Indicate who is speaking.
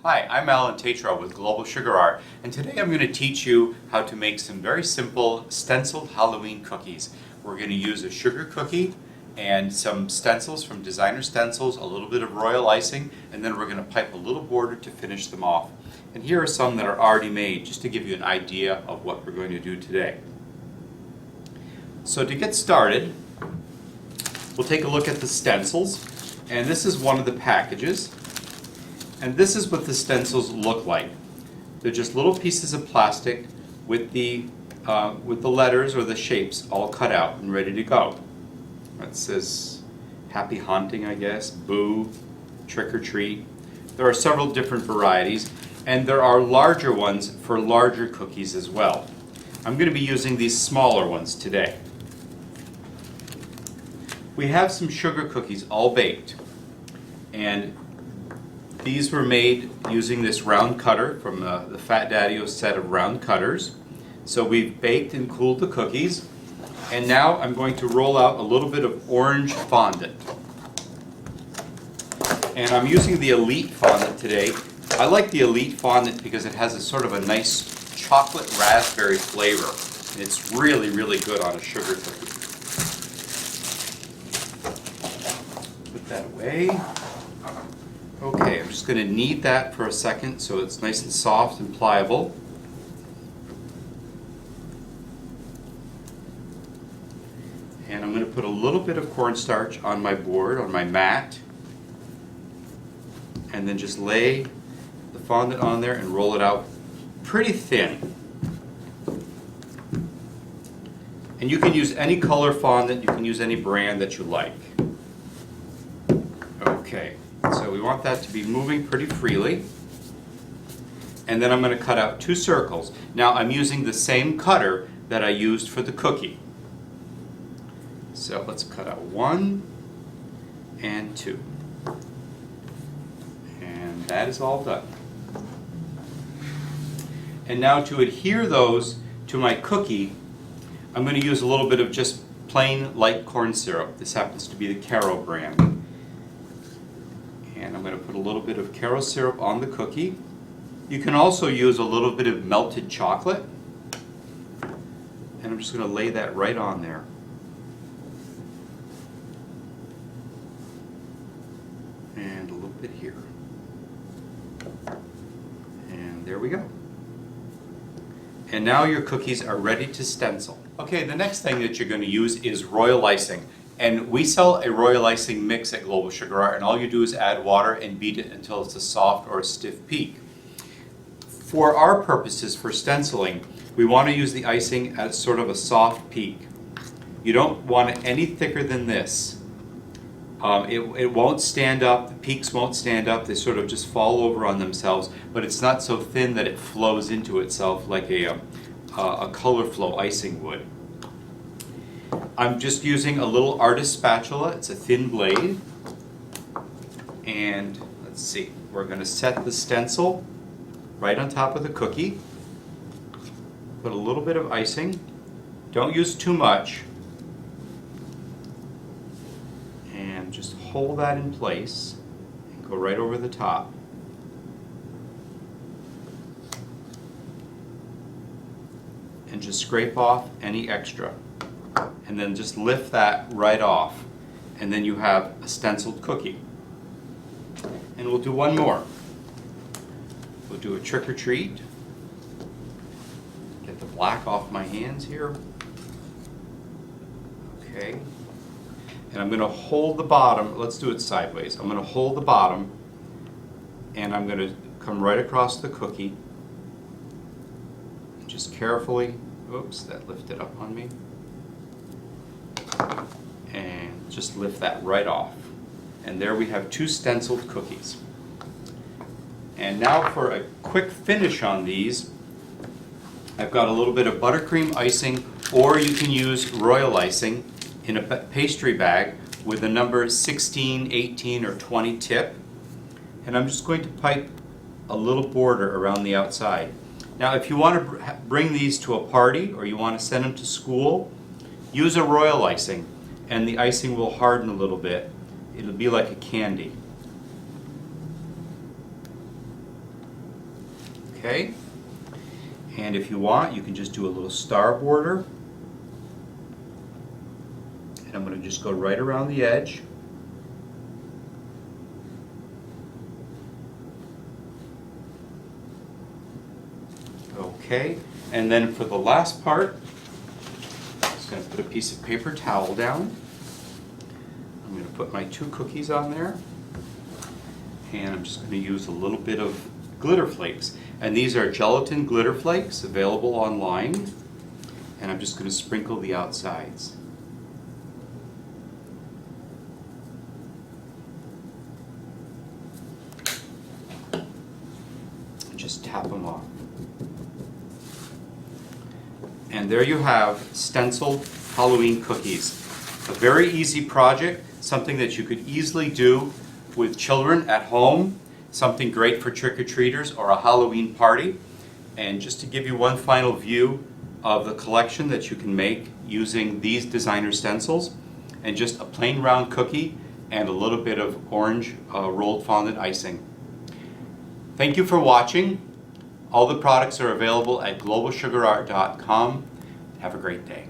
Speaker 1: Hi, I'm Tetreault with Global Sugar Art, and today I'm going to teach you how to make some very simple stenciled Halloween cookies. We're going to use a sugar cookie and some stencils from Designer Stencils, a little bit of royal icing, and then we're going to pipe a little border to finish them off. And here are some that are already made, just to give you an idea of what we're going to do today. So to get started, we'll take a look at the stencils, and this is one of the packages. And this is what the stencils look like. They're just little pieces of plastic with the letters or the shapes all cut out and ready to go. It says happy haunting, I guess, boo, trick or treat. There are several different varieties, and there are larger ones for larger cookies as well. I'm going to be using these smaller ones today. We have some sugar cookies all baked, and these were made using this round cutter from the Fat Daddy-O set of round cutters. So we've baked and cooled the cookies, and now I'm going to roll out a little bit of orange fondant. And I'm using the Elite fondant today. I like the Elite fondant because it has a sort of a nice chocolate raspberry flavor. And it's really, really good on a sugar cookie. Put that away. Okay, I'm just going to knead that for a second so it's nice and soft and pliable. And I'm going to put a little bit of cornstarch on my board, on my mat, and then just lay the fondant on there and roll it out pretty thin. And you can use any color fondant, you can use any brand that you like. Okay. So we want that to be moving pretty freely. And then I'm going to cut out 2 circles. Now I'm using the same cutter that I used for the cookie. So let's cut out 1 and 2. And that is all done. And now to adhere those to my cookie, I'm going to use a little bit of just plain light corn syrup. This happens to be the Caro brand. And I'm going to put a little bit of Caro syrup on the cookie. You can also use a little bit of melted chocolate. And I'm just going to lay that right on there. And a little bit here. And there we go. And now your cookies are ready to stencil. Okay, the next thing that you're going to use is royal icing. And we sell a royal icing mix at Global Sugar Art, and all you do is add water and beat it until it's a soft or a stiff peak. For our purposes, for stenciling, we want to use the icing at sort of a soft peak. You don't want it any thicker than this. It won't stand up, the peaks won't stand up, they sort of just fall over on themselves, but it's not so thin that it flows into itself like a color flow icing would. I'm just using a little artist spatula. It's a thin blade. And let's see, we're going to set the stencil right on top of the cookie. Put a little bit of icing. Don't use too much. And just hold that in place and go right over the top. And just scrape off any extra. And then just lift that right off, and then you have a stenciled cookie. And we'll do one more. We'll do a trick or treat. Get the black off my hands here. Okay. And I'm going to hold the bottom. Let's do it sideways. I'm going to hold the bottom, and I'm going to come right across the cookie. Just carefully. Oops, that lifted up on me. And just lift that right off. And there we have 2 stenciled cookies. And now for a quick finish on these, I've got a little bit of buttercream icing, or you can use royal icing in a pastry bag with a number 16, 18, or 20 tip. And I'm just going to pipe a little border around the outside. Now if you want to bring these to a party or you want to send them to school, use a royal icing, and the icing will harden a little bit. It'll be like a candy. Okay? And if you want, you can just do a little star border. And I'm going to just go right around the edge. Okay, and then for the last part, I'm just going to put a piece of paper towel down. I'm going to put my 2 cookies on there. And I'm just going to use a little bit of glitter flakes. And these are gelatin glitter flakes available online. And I'm just going to sprinkle the outsides. And just tap them off. And there you have stenciled Halloween cookies. A very easy project, something that you could easily do with children at home, something great for trick-or-treaters or a Halloween party. And just to give you one final view of the collection that you can make using these designer stencils, and just a plain round cookie and a little bit of orange rolled fondant icing. Thank you for watching. All the products are available at globalsugarart.com. Have a great day.